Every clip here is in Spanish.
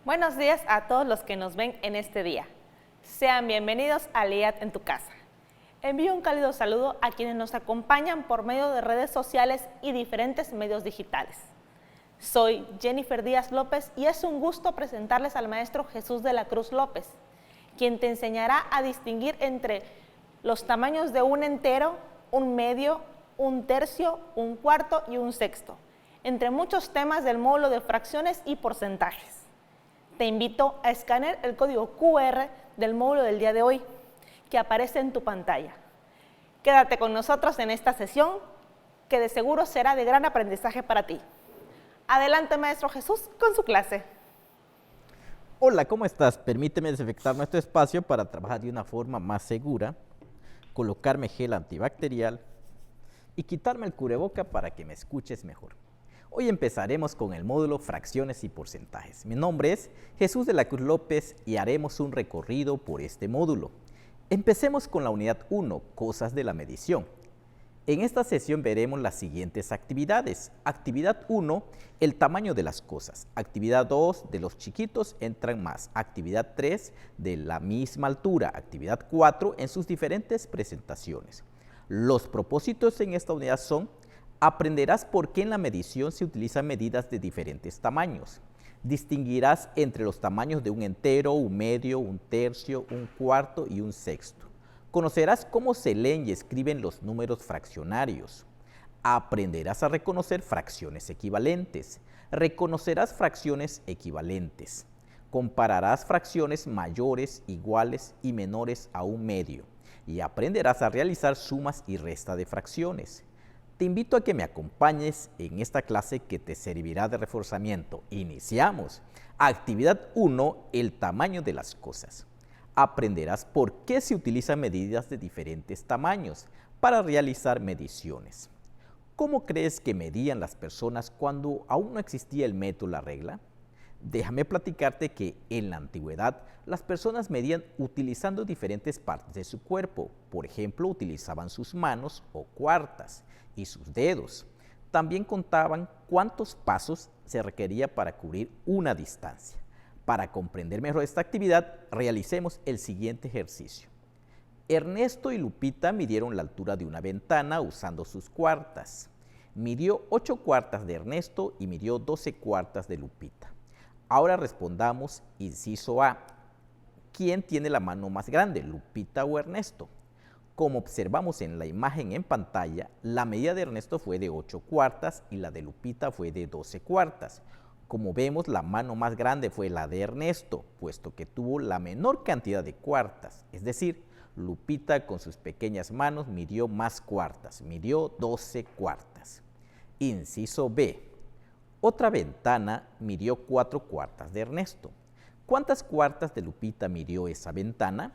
Buenos días a todos los que nos ven en este día. Sean bienvenidos a LIAT en tu casa. Envío un cálido saludo a quienes nos acompañan por medio de redes sociales y diferentes medios digitales. Soy Jennifer Díaz López y es un gusto presentarles al maestro Jesús de la Cruz López, quien te enseñará a distinguir entre los tamaños de un entero, un medio, un tercio, un cuarto y un sexto, entre muchos temas del módulo de fracciones y porcentajes. Te invito a escanear el código QR del módulo del día de hoy, que aparece en tu pantalla. Quédate con nosotros en esta sesión, que de seguro será de gran aprendizaje para ti. Adelante, maestro Jesús, con su clase. Hola, ¿cómo estás? Permíteme desinfectar nuestro espacio para trabajar de una forma más segura, colocarme gel antibacterial y quitarme el cubreboca para que me escuches mejor. Hoy empezaremos con el módulo Fracciones y Porcentajes. Mi nombre es Jesús de la Cruz López y haremos un recorrido por este módulo. Empecemos con la unidad 1, Cosas de la medición. En esta sesión veremos las siguientes actividades. Actividad 1, el tamaño de las cosas. Actividad 2, de los chiquitos entran más. Actividad 3, de la misma altura. Actividad 4, en sus diferentes presentaciones. Los propósitos en esta unidad son: aprenderás por qué en la medición se utilizan medidas de diferentes tamaños. Distinguirás entre los tamaños de un entero, un medio, un tercio, un cuarto y un sexto. Conocerás cómo se leen y escriben los números fraccionarios. Aprenderás a reconocer fracciones equivalentes. Reconocerás fracciones equivalentes. Compararás fracciones mayores, iguales y menores a un medio. Y aprenderás a realizar sumas y resta de fracciones. Te invito a que me acompañes en esta clase que te servirá de reforzamiento. Iniciamos. Actividad 1, el tamaño de las cosas. Aprenderás por qué se utilizan medidas de diferentes tamaños para realizar mediciones. ¿Cómo crees que medían las personas cuando aún no existía el método la regla? Déjame platicarte que en la antigüedad las personas medían utilizando diferentes partes de su cuerpo. Por ejemplo, utilizaban sus manos o cuartas y sus dedos. También contaban cuántos pasos se requería para cubrir una distancia. Para comprender mejor esta actividad, realicemos el siguiente ejercicio. Ernesto y Lupita midieron la altura de una ventana usando sus cuartas. Midió 8 cuartas de Ernesto y midió 12 cuartas de Lupita. Ahora respondamos inciso A. ¿Quién tiene la mano más grande, Lupita o Ernesto? Como observamos en la imagen en pantalla, la medida de Ernesto fue de 8 cuartas y la de Lupita fue de 12 cuartas. Como vemos, la mano más grande fue la de Ernesto, puesto que tuvo la menor cantidad de cuartas. Es decir, Lupita con sus pequeñas manos midió más cuartas, midió 12 cuartas. Inciso B. Otra ventana midió 4 cuartas de Ernesto. ¿Cuántas cuartas de Lupita midió esa ventana?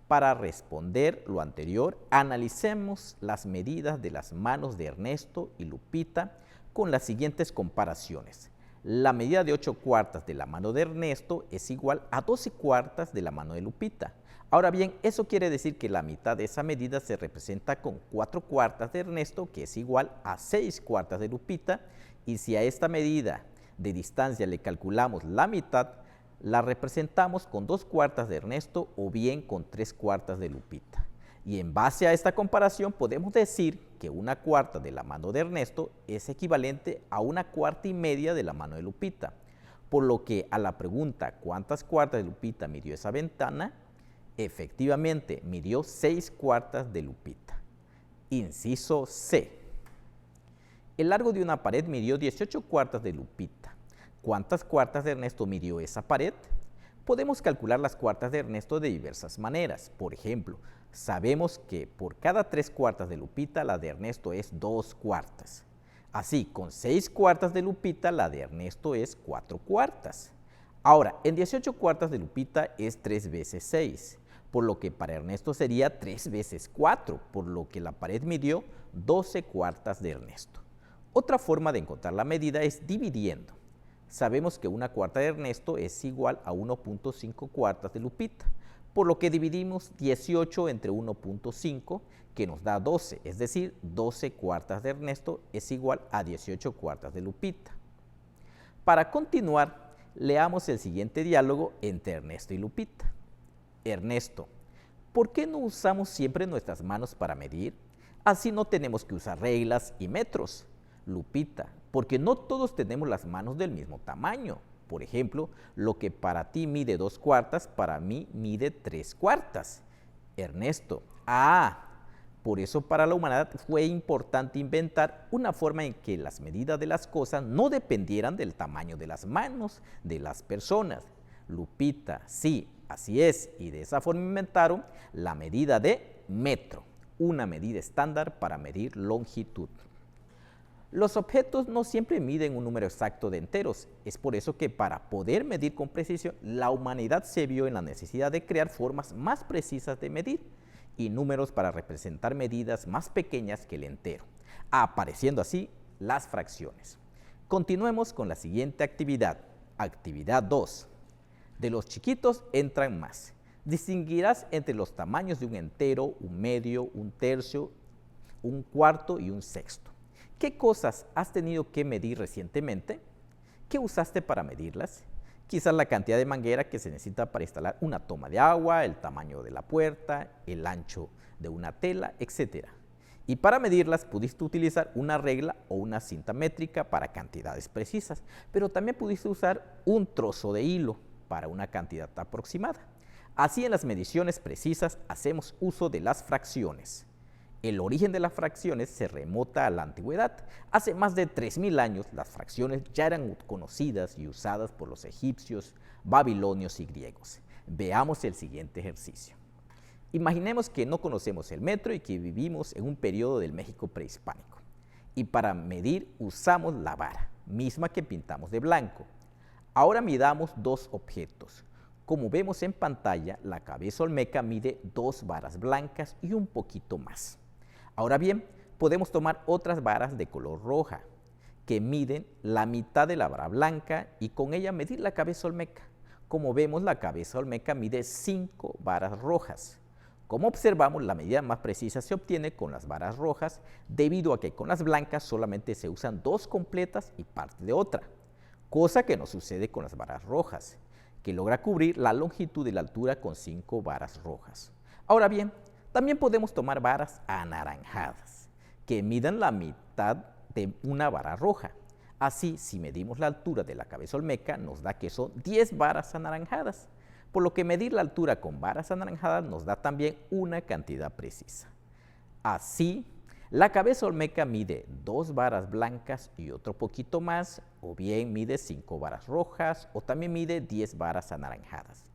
Para responder lo anterior, analicemos las medidas de las manos de Ernesto y Lupita con las siguientes comparaciones. La medida de 8 cuartas de la mano de Ernesto es igual a 12 cuartas de la mano de Lupita. Ahora bien, eso quiere decir que la mitad de esa medida se representa con 4 cuartas de Ernesto, que es igual a 6 cuartas de Lupita, y si a esta medida de distancia le calculamos la mitad, la representamos con 2 cuartas de Ernesto o bien con 3 cuartas de Lupita. Y en base a esta comparación podemos decir que 1 cuarta de la mano de Ernesto es equivalente a 1 cuarta y media de la mano de Lupita. Por lo que a la pregunta ¿cuántas cuartas de Lupita midió esa ventana? Efectivamente, midió 6 cuartas de Lupita. Inciso C. El largo de una pared midió 18 cuartas de Lupita. ¿Cuántas cuartas de Ernesto midió esa pared? Podemos calcular las cuartas de Ernesto de diversas maneras. Por ejemplo, sabemos que por cada 3 cuartas de Lupita, la de Ernesto es 2 cuartas. Así, con 6 cuartas de Lupita, la de Ernesto es 4 cuartas. Ahora, en 18 cuartas de Lupita es 3 veces 6, por lo que para Ernesto sería 3 veces 4, por lo que la pared midió 12 cuartas de Ernesto. Otra forma de encontrar la medida es dividiendo. Sabemos que 1 cuarta de Ernesto es igual a 1.5 cuartas de Lupita, por lo que dividimos 18 entre 1.5, que nos da 12, es decir, 12 cuartas de Ernesto es igual a 18 cuartas de Lupita. Para continuar, Leamos el siguiente diálogo entre Ernesto y Lupita. Ernesto: ¿por qué no usamos siempre nuestras manos para medir? Así no tenemos que usar reglas y metros. Lupita: porque no todos tenemos las manos del mismo tamaño. Por ejemplo, lo que para ti mide 2/4, para mí mide 3/4. Ernesto: por eso para la humanidad fue importante inventar una forma en que las medidas de las cosas no dependieran del tamaño de las manos de las personas. Lupita: sí, así es, y de esa forma inventaron la medida de metro, una medida estándar para medir longitud. Los objetos no siempre miden un número exacto de enteros. Es por eso que para poder medir con precisión, la humanidad se vio en la necesidad de crear formas más precisas de medir y números para representar medidas más pequeñas que el entero, apareciendo así las fracciones. Continuemos con la siguiente actividad. Actividad 2. De los chiquitos entran más. Distinguirás entre los tamaños de un entero, un medio, un tercio, un cuarto y un sexto. ¿Qué cosas has tenido que medir recientemente? ¿Qué usaste para medirlas? Quizás la cantidad de manguera que se necesita para instalar una toma de agua, el tamaño de la puerta, el ancho de una tela, etc. Y para medirlas pudiste utilizar una regla o una cinta métrica para cantidades precisas, pero también pudiste usar un trozo de hilo para una cantidad aproximada. Así en las mediciones precisas hacemos uso de las fracciones. El origen de las fracciones se remota a la antigüedad. Hace más de 3000 años las fracciones ya eran conocidas y usadas por los egipcios, babilonios y griegos. Veamos el siguiente ejercicio. Imaginemos que no conocemos el metro y que vivimos en un periodo del México prehispánico. Y para medir usamos la vara, misma que pintamos de blanco. Ahora midamos dos objetos. Como vemos en pantalla, la cabeza olmeca mide 2 varas blancas y un poquito más. Ahora bien, podemos tomar otras varas de color roja, que miden la mitad de la vara blanca y con ella medir la cabeza olmeca. Como vemos, la cabeza olmeca mide 5 varas rojas. Como observamos, la medida más precisa se obtiene con las varas rojas, debido a que con las blancas solamente se usan 2 completas y parte de otra, cosa que no sucede con las varas rojas, que logra cubrir la longitud y la altura con 5 varas rojas. Ahora bien, también podemos tomar varas anaranjadas, que midan la mitad de una vara roja. Así, si medimos la altura de la cabeza olmeca, nos da que son 10 varas anaranjadas, por lo que medir la altura con varas anaranjadas nos da también una cantidad precisa. Así, la cabeza olmeca mide 2 varas blancas y otro poquito más, o bien mide 5 varas rojas, o también mide 10 varas anaranjadas.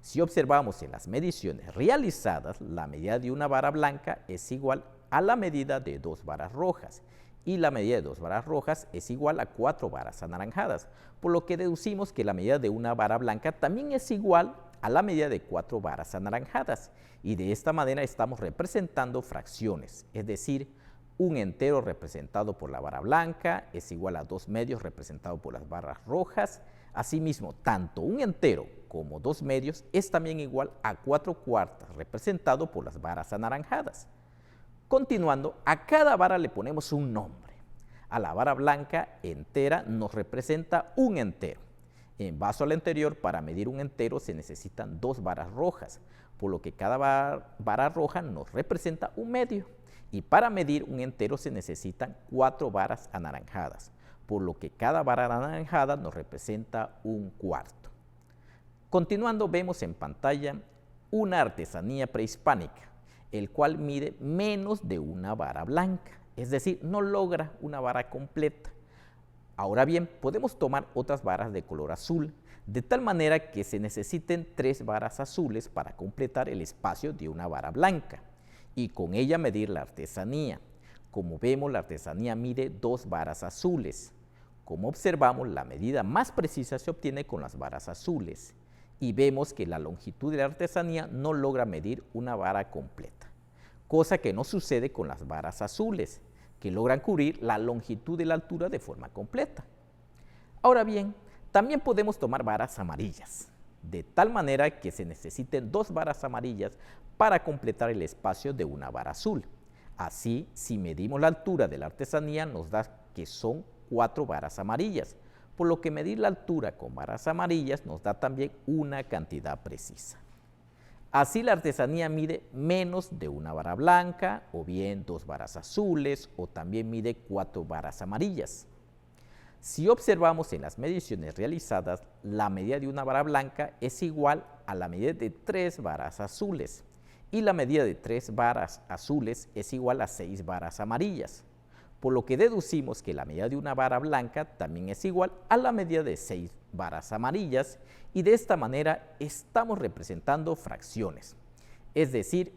Si observamos en las mediciones realizadas, la medida de una vara blanca es igual a la medida de 2 varas rojas y la medida de 2 varas rojas es igual a 4 varas anaranjadas, por lo que deducimos que la medida de una vara blanca también es igual a la medida de 4 varas anaranjadas, y de esta manera estamos representando fracciones, es decir, un entero representado por la vara blanca es igual a 2 medios representados por las varas rojas. Asimismo, tanto un entero como 2 medios es también igual a 4/4 representado por las varas anaranjadas. Continuando, a cada vara le ponemos un nombre. A la vara blanca entera nos representa un entero. En base al anterior, para medir un entero se necesitan 2 varas rojas, por lo que cada vara roja nos representa un medio. Y para medir un entero se necesitan 4 varas anaranjadas, por lo que cada vara anaranjada nos representa un cuarto. Continuando, vemos en pantalla una artesanía prehispánica, el cual mide menos de una vara blanca, es decir, no logra una vara completa. Ahora bien, podemos tomar otras varas de color azul, de tal manera que se necesiten 3 varas azules para completar el espacio de una vara blanca, y con ella medir la artesanía. Como vemos, la artesanía mide 2 varas azules. Como observamos, la medida más precisa se obtiene con las varas azules, y vemos que la longitud de la artesanía no logra medir una vara completa, cosa que no sucede con las varas azules, que logran cubrir la longitud y la altura de forma completa. Ahora bien, también podemos tomar varas amarillas, de tal manera que se necesiten 2 varas amarillas para completar el espacio de una vara azul. Así, si medimos la altura de la artesanía, nos da que son 4 varas amarillas, por lo que medir la altura con varas amarillas nos da también una cantidad precisa. Así la artesanía mide menos de una vara blanca, o bien 2 varas azules, o también mide 4 varas amarillas. Si observamos en las mediciones realizadas, la medida de una vara blanca es igual a la medida de 3 varas azules, y la medida de 3 varas azules es igual a 6 varas amarillas, por lo que deducimos que la medida de una vara blanca también es igual a la medida de 6 varas amarillas, y de esta manera estamos representando fracciones. Es decir,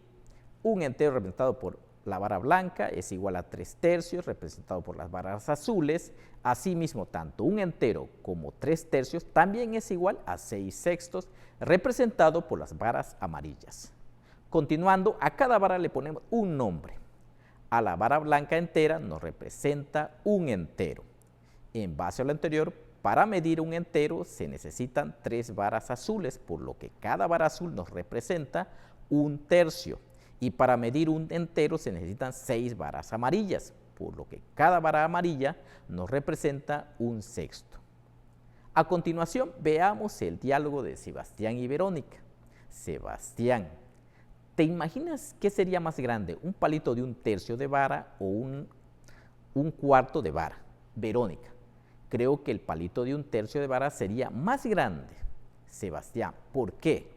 un entero representado por la vara blanca es igual a 3/3 representado por las varas azules. Asimismo, tanto un entero como 3/3 también es igual a 6/6 representado por las varas amarillas. Continuando, a cada vara le ponemos un nombre. A la vara blanca entera nos representa un entero. En base a lo anterior, para medir un entero se necesitan 3 varas azules, por lo que cada vara azul nos representa 1/3. Y para medir un entero se necesitan 6 varas amarillas, por lo que cada vara amarilla nos representa 1/6. A continuación, veamos el diálogo de Sebastián y Verónica. Sebastián: ¿te imaginas qué sería más grande, un palito de 1/3 de vara o un cuarto de vara? Verónica: creo que el palito de 1/3 de vara sería más grande. Sebastián: ¿por qué?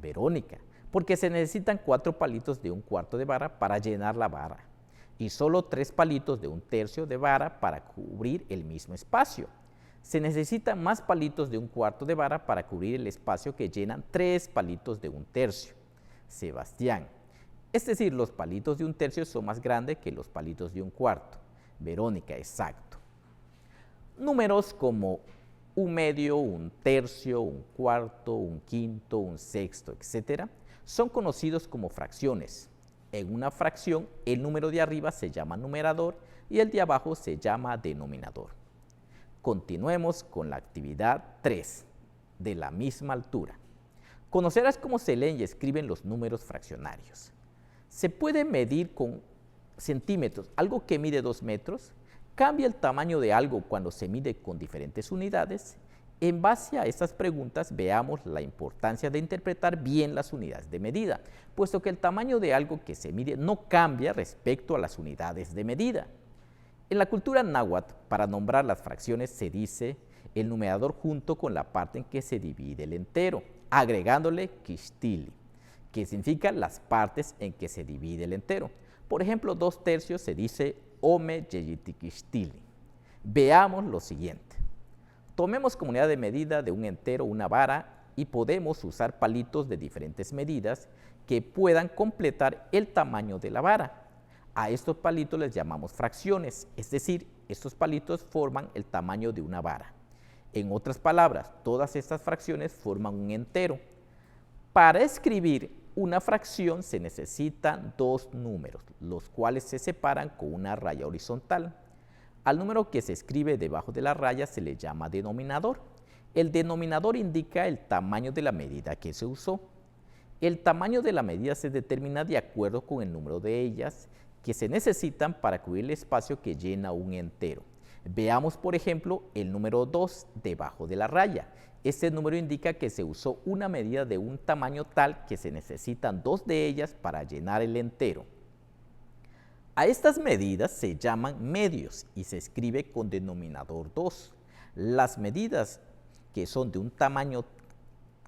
Verónica: porque se necesitan 4 palitos de 1/4 de vara para llenar la vara, y solo 3 palitos de 1/3 de vara para cubrir el mismo espacio. Se necesitan más palitos de 1/4 de vara para cubrir el espacio que llenan 3 palitos de 1/3. Sebastián: es decir, los palitos de 1/3 son más grandes que los palitos de 1/4. Verónica: exacto. Números como 1/2, 1/3, 1/4, 1/5, 1/6, etc., son conocidos como fracciones. En una fracción, el número de arriba se llama numerador y el de abajo se llama denominador. Continuemos con la actividad 3, de la misma altura. Conocerás cómo se leen y escriben los números fraccionarios. Se puede medir con centímetros algo que mide 2 metros. ¿Cambia el tamaño de algo cuando se mide con diferentes unidades? En base a estas preguntas, veamos la importancia de interpretar bien las unidades de medida, puesto que el tamaño de algo que se mide no cambia respecto a las unidades de medida. En la cultura náhuatl, para nombrar las fracciones se dice el numerador junto con la parte en que se divide el entero, agregándole quixtili, que significa las partes en que se divide el entero. Por ejemplo, 2/3 se dice ome yeyitiquixtili. Veamos lo siguiente. Tomemos como unidad de medida de un entero una vara y podemos usar palitos de diferentes medidas que puedan completar el tamaño de la vara. A estos palitos les llamamos fracciones, es decir, estos palitos forman el tamaño de una vara. En otras palabras, todas estas fracciones forman un entero. Para escribir una fracción se necesitan 2 números, los cuales se separan con una raya horizontal. Al número que se escribe debajo de la raya se le llama denominador. El denominador indica el tamaño de la medida que se usó. El tamaño de la medida se determina de acuerdo con el número de ellas que se necesitan para cubrir el espacio que llena un entero. Veamos, por ejemplo, el número 2 debajo de la raya. Este número indica que se usó una medida de un tamaño tal que se necesitan 2 de ellas para llenar el entero. A estas medidas se llaman medios y se escribe con denominador 2. Las medidas que son de un tamaño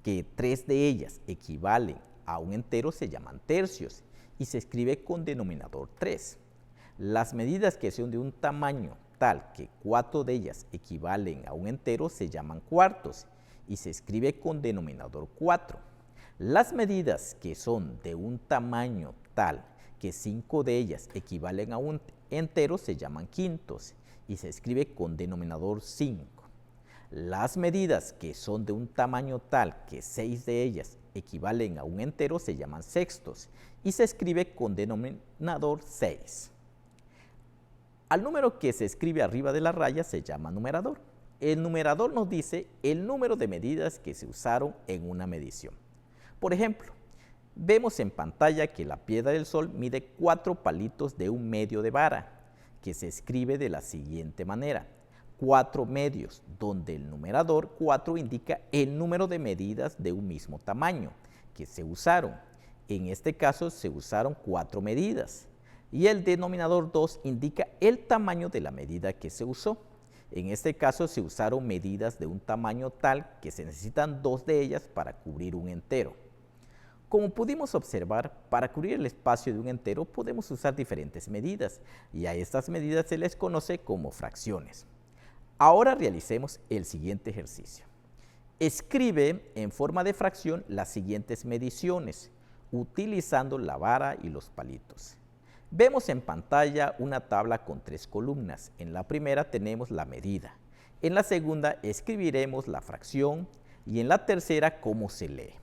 que 3 de ellas equivalen a un entero se llaman tercios y se escribe con denominador 3. Las medidas que son de un tamaño tal que 4 de ellas equivalen a un entero se llaman cuartos y se escribe con denominador 4. Las medidas que son de un tamaño tal que 5 de ellas equivalen a un entero se llaman quintos y se escribe con denominador 5. Las medidas que son de un tamaño tal que 6 de ellas equivalen a un entero se llaman sextos y se escribe con denominador 6. Al número que se escribe arriba de la raya se llama numerador. El numerador nos dice el número de medidas que se usaron en una medición. Por ejemplo, vemos en pantalla que la piedra del sol mide 4 palitos de 1/2 de vara, que se escribe de la siguiente manera. 4 medios, donde el numerador 4 indica el número de medidas de un mismo tamaño que se usaron. En este caso se usaron 4 medidas. Y el denominador 2 indica el tamaño de la medida que se usó. En este caso se usaron medidas de un tamaño tal que se necesitan 2 de ellas para cubrir un entero. Como pudimos observar, para cubrir el espacio de un entero podemos usar diferentes medidas y a estas medidas se les conoce como fracciones. Ahora realicemos el siguiente ejercicio. Escribe en forma de fracción las siguientes mediciones, utilizando la vara y los palitos. Vemos en pantalla una tabla con 3 columnas. En la primera tenemos la medida. En la segunda escribiremos la fracción y en la tercera cómo se lee.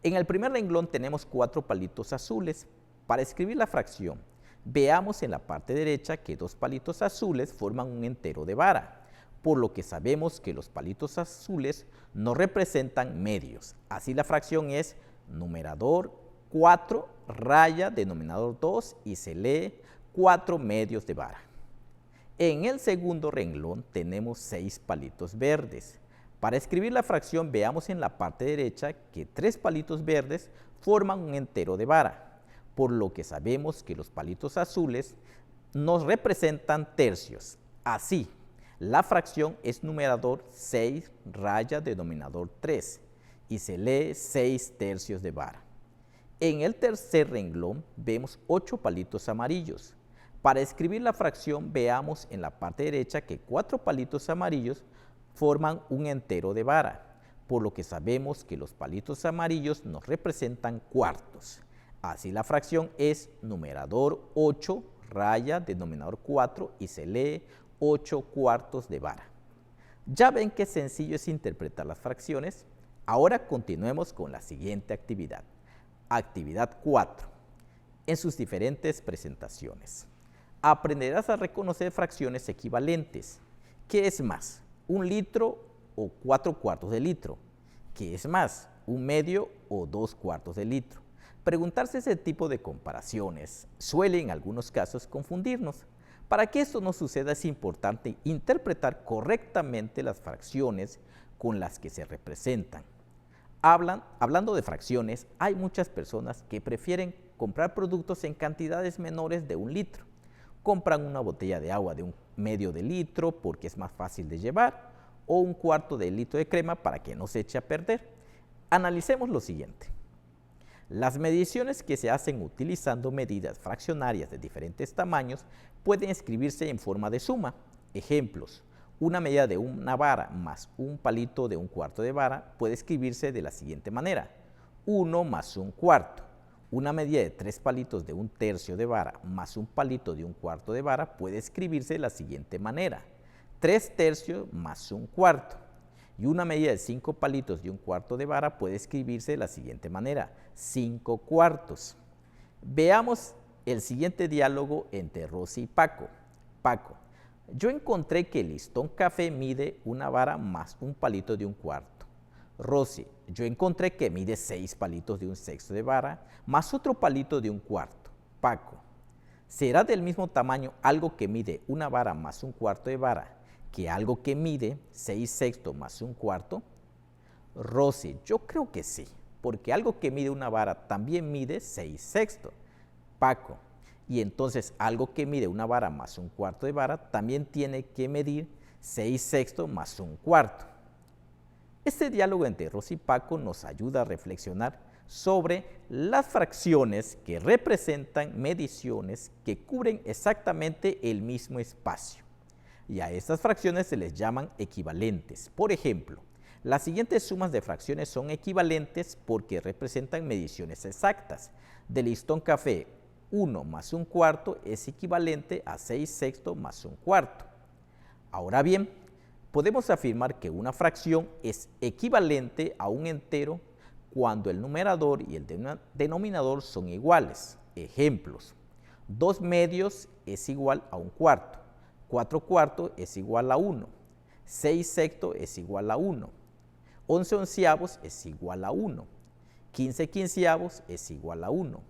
En el primer renglón tenemos 4 palitos azules. Para escribir la fracción, veamos en la parte derecha que 2 palitos azules forman un entero de vara, por lo que sabemos que los palitos azules no representan medios. Así la fracción es numerador 4 raya denominador 2 y se lee 4 medios de vara. En el segundo renglón tenemos 6 palitos verdes. Para escribir la fracción veamos en la parte derecha que 3 palitos verdes forman un entero de vara, por lo que sabemos que los palitos azules nos representan tercios. Así, la fracción es numerador 6 raya denominador 3 y se lee 6 tercios de vara. En el tercer renglón vemos 8 palitos amarillos. Para escribir la fracción veamos en la parte derecha que 4 palitos amarillos forman un entero de vara, por lo que sabemos que los palitos amarillos nos representan cuartos. Así la fracción es numerador 8 raya denominador 4 y se lee 8 cuartos de vara. Ya ven qué sencillo es interpretar las fracciones. Ahora continuemos con la siguiente actividad. Actividad 4. En sus diferentes presentaciones. Aprenderás a reconocer fracciones equivalentes. ¿Qué es más? ¿1 litro o 4 cuartos de litro? ¿Qué es más? ¿1 medio o 2 cuartos de litro? Preguntarse ese tipo de comparaciones suele en algunos casos confundirnos. Para que esto no suceda es importante interpretar correctamente las fracciones con las que se representan. Hablando de fracciones, hay muchas personas que prefieren comprar productos en cantidades menores de 1 litro. Compran una botella de agua de 1 medio de litro porque es más fácil de llevar o 1 cuarto de litro de crema para que no se eche a perder. Analicemos lo siguiente. Las mediciones que se hacen utilizando medidas fraccionarias de diferentes tamaños pueden escribirse en forma de suma. Ejemplos. Una medida de una vara más un palito de 1 cuarto de vara puede escribirse de la siguiente manera. 1 más 1 cuarto. Una medida de 3 palitos de 1 tercio de vara más un palito de 1 cuarto de vara puede escribirse de la siguiente manera. 3 tercios más 1 cuarto. Y una medida de 5 palitos de 1 cuarto de vara puede escribirse de la siguiente manera. 5 cuartos. Veamos el siguiente diálogo entre Rosy y Paco. Paco. Yo encontré que el listón café mide una vara más un palito de 1 cuarto. Rosy, yo encontré que mide 6 palitos de 1/6 de vara más otro palito de 1 cuarto. Paco, ¿será del mismo tamaño algo que mide una vara más 1 cuarto de vara que algo que mide 6/6 más 1 cuarto? Rosy, yo creo que sí, porque algo que mide una vara también mide 6/6. Paco, y entonces algo que mide una vara más 1 cuarto de vara también tiene que medir 6/6 más 1 cuarto. Este diálogo entre Rosy y Paco nos ayuda a reflexionar sobre las fracciones que representan mediciones que cubren exactamente el mismo espacio. Y a estas fracciones se les llaman equivalentes. Por ejemplo, las siguientes sumas de fracciones son equivalentes porque representan mediciones exactas. Del listón café, 1 más 1 cuarto es equivalente a 6/6 más 1 cuarto. Ahora bien, podemos afirmar que una fracción es equivalente a un entero cuando el numerador y el denominador son iguales. Ejemplos: 2 medios es igual a 1 cuarto, 4 cuartos es igual a 1, 6/6 es igual a 1, 11 onceavos es igual a 1, 15 quinceavos es igual a 1,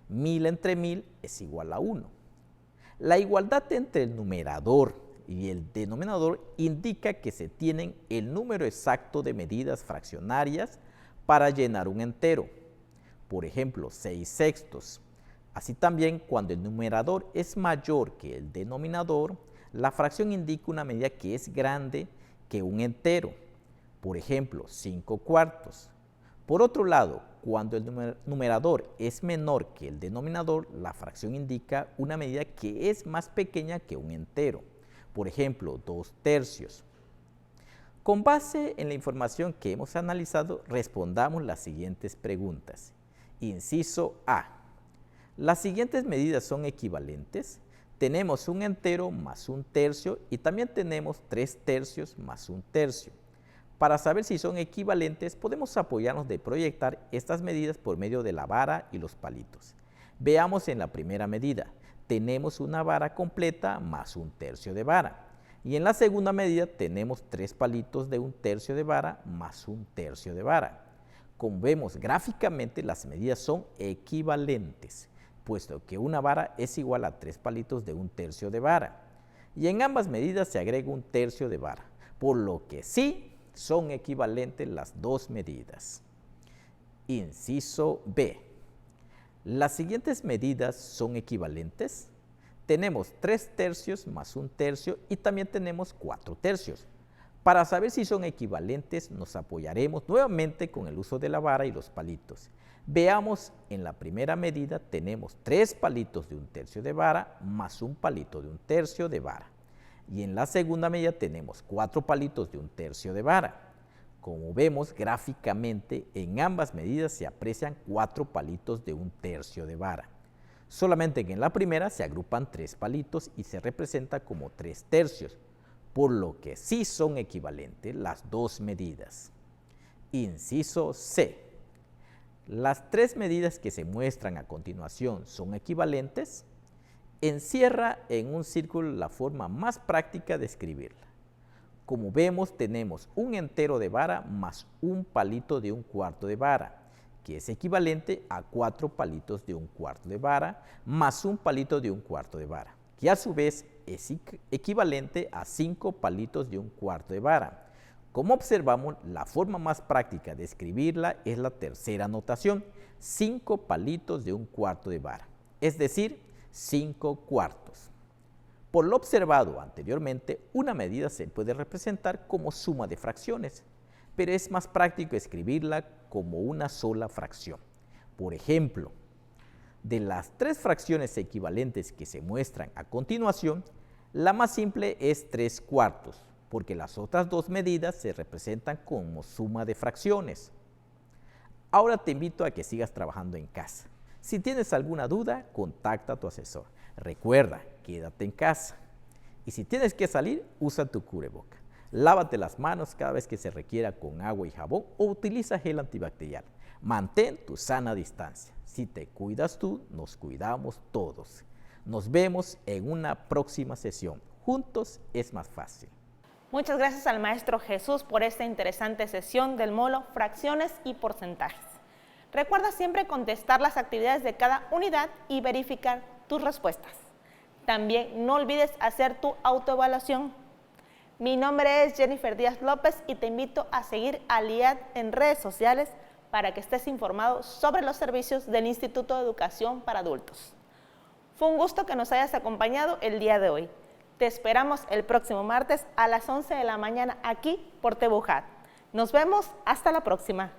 1000 entre 1000 es igual a 1. La igualdad entre el numerador y el denominador indica que se tienen el número exacto de medidas fraccionarias para llenar un entero. Por ejemplo, 6/6. Así también, cuando el numerador es mayor que el denominador, la fracción indica una medida que es grande que un entero. Por ejemplo, 5/4. Por otro lado, cuando el numerador es menor que el denominador, la fracción indica una medida que es más pequeña que un entero. Por ejemplo, 2/3. Con base en la información que hemos analizado, respondamos las siguientes preguntas. Inciso A. ¿Las siguientes medidas son equivalentes? Tenemos un entero más 1/3 y también tenemos 3/3 más 1/3. Para saber si son equivalentes, podemos apoyarnos de proyectar estas medidas por medio de la vara y los palitos. Veamos en la primera medida. Tenemos una vara completa más 1/3 de vara. Y en la segunda medida tenemos 3 palitos de 1/3 de vara más 1/3 de vara. Como vemos gráficamente, las medidas son equivalentes, puesto que una vara es igual a 3 palitos de 1/3 de vara. Y en ambas medidas se agrega 1/3 de vara, por lo que sí son equivalentes las dos medidas. Inciso B. ¿Las siguientes medidas son equivalentes? Tenemos 3/3 más 1/3 y también tenemos 4/3. Para saber si son equivalentes, nos apoyaremos nuevamente con el uso de la vara y los palitos. Veamos, en la primera medida tenemos 3 palitos de 1/3 de vara más un palito de 1/3 de vara. Y en la segunda medida tenemos 4 palitos de 1/3 de vara. Como vemos gráficamente, en ambas medidas se aprecian 4 palitos de 1/3 de vara. Solamente que en la primera se agrupan 3 palitos y se representa como 3/3, por lo que sí son equivalentes las dos medidas. Inciso C. ¿Las 3 medidas que se muestran a continuación son equivalentes? Encierra en un círculo la forma más práctica de escribirla. Como vemos, tenemos un entero de vara más un palito de 1/4 de vara, que es equivalente a 4 palitos de 1/4 de vara más un palito de 1/4 de vara, que a su vez es equivalente a 5 palitos de 1/4 de vara. Como observamos, la forma más práctica de escribirla es la tercera notación, 5 palitos de 1/4 de vara, es decir, 5/4. Por lo observado anteriormente, una medida se puede representar como suma de fracciones, pero es más práctico escribirla como una sola fracción. Por ejemplo, de las 3 fracciones equivalentes que se muestran a continuación, la más simple es 3/4, porque las otras 2 medidas se representan como suma de fracciones. Ahora te invito a que sigas trabajando en casa. Si tienes alguna duda, contacta a tu asesor. Recuerda, quédate en casa. Y si tienes que salir, usa tu cubreboca. Lávate las manos cada vez que se requiera con agua y jabón o utiliza gel antibacterial. Mantén tu sana distancia. Si te cuidas tú, nos cuidamos todos. Nos vemos en una próxima sesión. Juntos es más fácil. Muchas gracias al maestro Jesús por esta interesante sesión del módulo Fracciones y Porcentajes. Recuerda siempre contestar las actividades de cada unidad y verificar tus respuestas. También no olvides hacer tu autoevaluación. Mi nombre es Jennifer Díaz López y te invito a seguir a LIAD en redes sociales para que estés informado sobre los servicios del Instituto de Educación para Adultos. Fue un gusto que nos hayas acompañado el día de hoy. Te esperamos el próximo martes a las 11 de la mañana aquí por TVUJAD. Nos vemos, hasta la próxima.